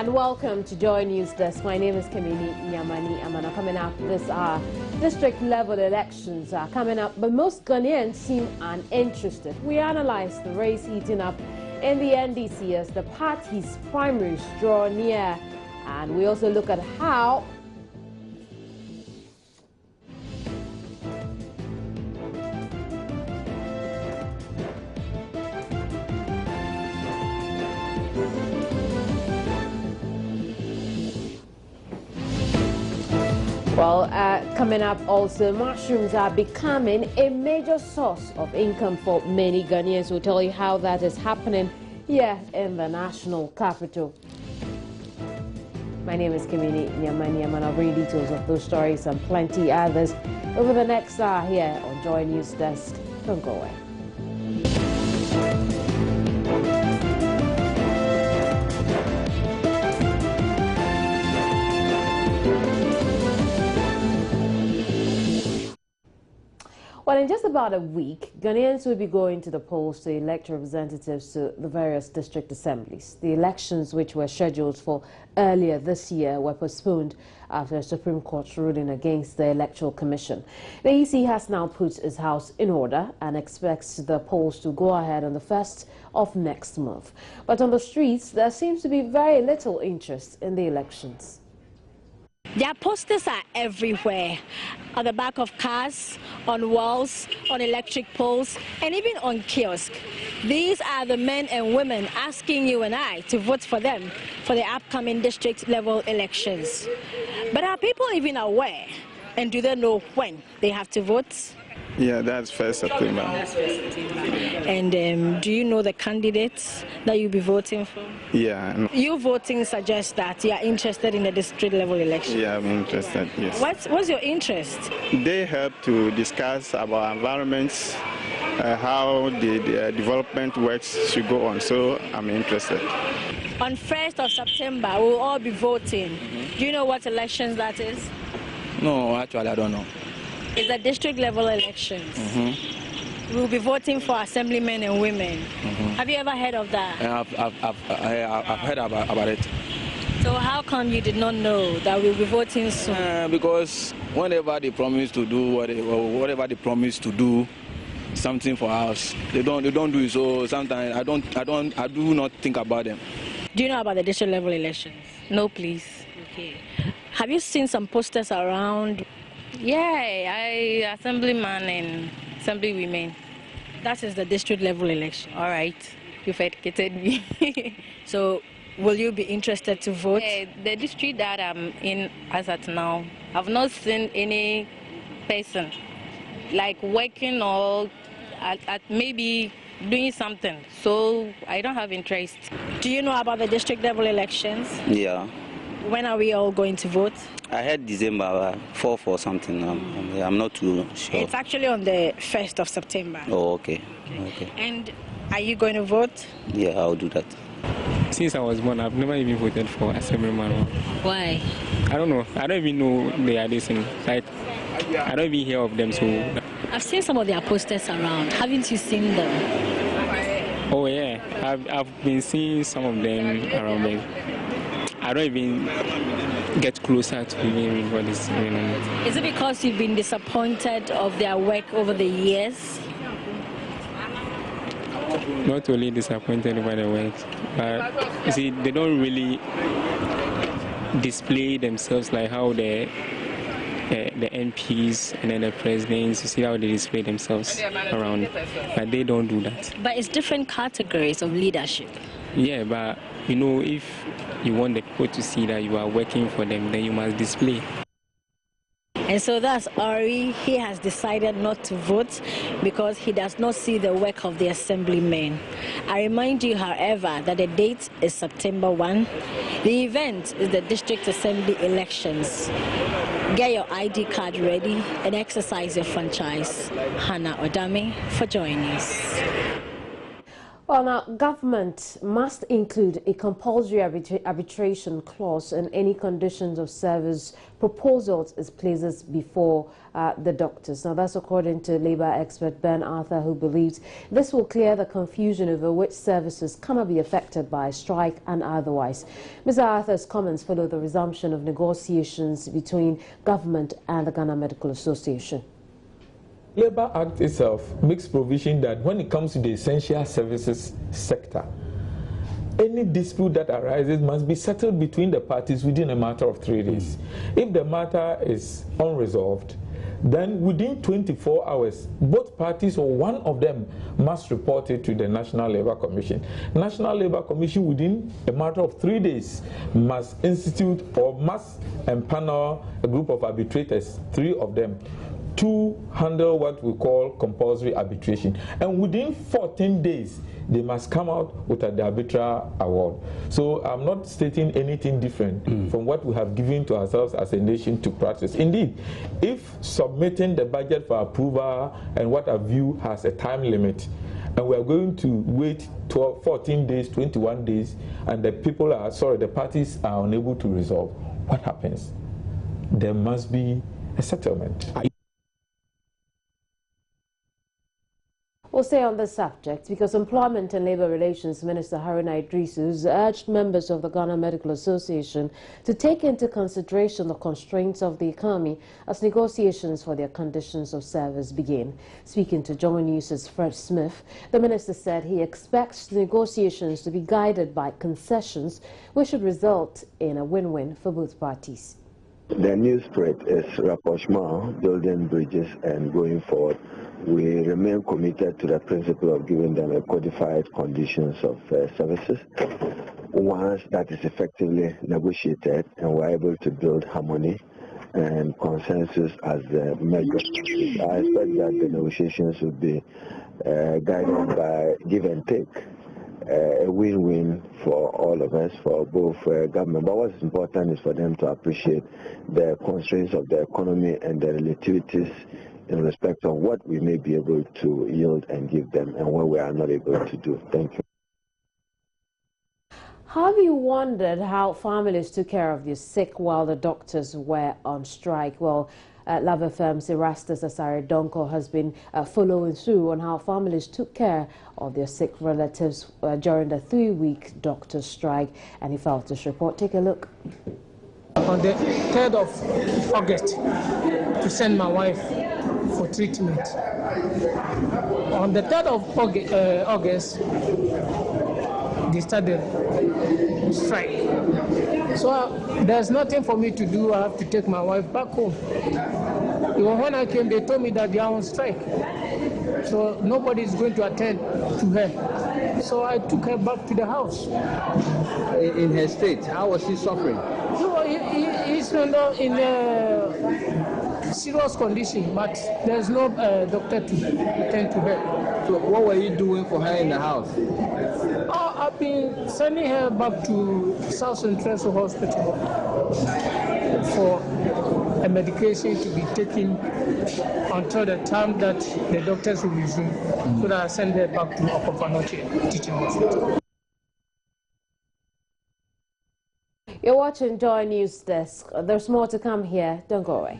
And welcome to Joy News Desk. My name is Atani Delali Emmanuel. Coming up this district level elections are coming up, but most Ghanaians seem uninterested. We analyze the race heating up in the NDC as the party's primaries draw near, and we also look at how coming up also, mushrooms are becoming a major source of income for many Ghanaians. We'll tell you how that is happening here in the national capital. My name is Atani Delali Emmanuel, and I'll bring details of those stories and plenty others over the next hour here on Joy News Desk. Don't go away. Well, in just about a week, Ghanaians will be going to the polls to elect representatives to the various district assemblies. The elections, which were scheduled for earlier this year, were postponed after a Supreme Court ruling against the Electoral Commission. The EC has now put its house in order and expects the polls to go ahead on the 1st of next month. But on the streets, there seems to be very little interest in the elections. Their posters are everywhere, on the back of cars, on walls, on electric poles, and even on kiosks. These are the men and women asking you and I to vote for them for the upcoming district level elections. But are people even aware, and do they know when they have to vote? Yeah, that's 1st September. That's 1st September. And do you know the candidates that you'll be voting for? Yeah. You voting suggests that you are interested in the district level election. Yeah, I'm interested, yes. What's your interest? They help to discuss about environments, how the development works should go on, so I'm interested. On 1st of September, we'll all be voting. Do you know what elections that is? No, actually, I don't know. It's the district level elections. We'll be voting for assemblymen and women. Have you ever heard of that? I've heard about it. So how come you did not know that we'll be voting soon? Because whenever they promise to do whatever they promise to do something for us, they don't do it. So sometimes I do not think about them. Do you know about the district level elections? No, please. Okay. Have you seen some posters around? Yeah, assemblyman and assembly women. That is the district level election. All right, you've educated me. So, will you be interested to vote? The district that I'm in as at now, I've not seen any person like working or at maybe doing something. So I don't have interest. Do you know about the district level elections? Yeah. When are we all going to vote? I heard December 4th or something. I'm not too sure. It's actually on the 1st of September. Oh, okay. And are you going to vote? Yeah, I'll do that. Since I was born, I've never even voted for assemblyman. Why? I don't know. I don't even know they are this thing. Like, I don't even hear of them. So I've seen some of their posters around. Haven't you seen them? Oh yeah, I've been seeing some of them around me. I don't even get closer to even what is going on. Is it because you've been disappointed of their work over the years? Not only disappointed by the work, but you see, they don't really display themselves like how the MPs and then the presidents, you see how they display themselves around. But they don't do that. But it's different categories of leadership. Yeah, but you know, if you want the people to see that you are working for them, then you must display. And so that's Ari. He has decided not to vote because he does not see the work of the assemblymen. I remind you, however, that the date is September 1. The event is the district assembly elections. Get your ID card ready and exercise your franchise. Hannah Odami for Joy News. Well, now, government must include a compulsory arbitration clause in any conditions of service proposals it places before the doctors. Now, that's according to Labour expert Ben Arthur, who believes this will clear the confusion over which services cannot be affected by a strike and otherwise. Mr. Arthur's comments follow the resumption of negotiations between government and the Ghana Medical Association. Labour Act itself makes provision that when it comes to the essential services sector, any dispute that arises must be settled between the parties within a matter of 3 days. If the matter is unresolved, then within 24 hours, both parties or one of them must report it to the National Labour Commission. National Labour Commission within a matter of 3 days must institute or must empanel a group of arbitrators, 3 of them, to handle what we call compulsory arbitration. And within 14 days, they must come out with the arbitral award. So I'm not stating anything different from what we have given to ourselves as a nation to practice. Indeed, if submitting the budget for approval and what have you has a time limit, and we are going to wait 12, 14 days, 21 days, and the parties are unable to resolve, what happens? There must be a settlement. We'll stay on this subject because Employment and Labour Relations Minister Haruna Idrisu has urged members of the Ghana Medical Association to take into consideration the constraints of the economy as negotiations for their conditions of service begin. Speaking to Joy News' Fred Smith, the minister said he expects negotiations to be guided by concessions which should result in a win-win for both parties. The new spirit is rapprochement, building bridges, and going forward, we remain committed to the principle of giving them a codified conditions of services. Once that is effectively negotiated and we're able to build harmony and consensus as the measure, I expect that the negotiations will be guided by give and take. A win-win for all of us, for both government. But what's important is for them to appreciate the constraints of the economy and the relativities in respect of what we may be able to yield and give them and what we are not able to do. Thank you. Have you wondered how families took care of the sick while the doctors were on strike? Well, Lava Firm's Erastus Asare Donko has been following through on how families took care of their sick relatives during the 3-week doctor's strike, and he filed this report. Take a look. On the 3rd of August, to send my wife for treatment. On the 3rd of August, they started strike. So there's nothing for me to do. I have to take my wife back home. Even when I came, they told me that they are on strike. So nobody is going to attend to her. So I took her back to the house. In her state, how was she suffering? So he's in a serious condition, but there's no doctor to attend to her. So what were you doing for her in the house? I've been sending her back to South Central Hospital for a medication to be taken until the time that the doctors will resume, so that I send her back to Okofanoche Teaching Hospital. You're watching Joy News Desk. There's more to come here. Don't go away.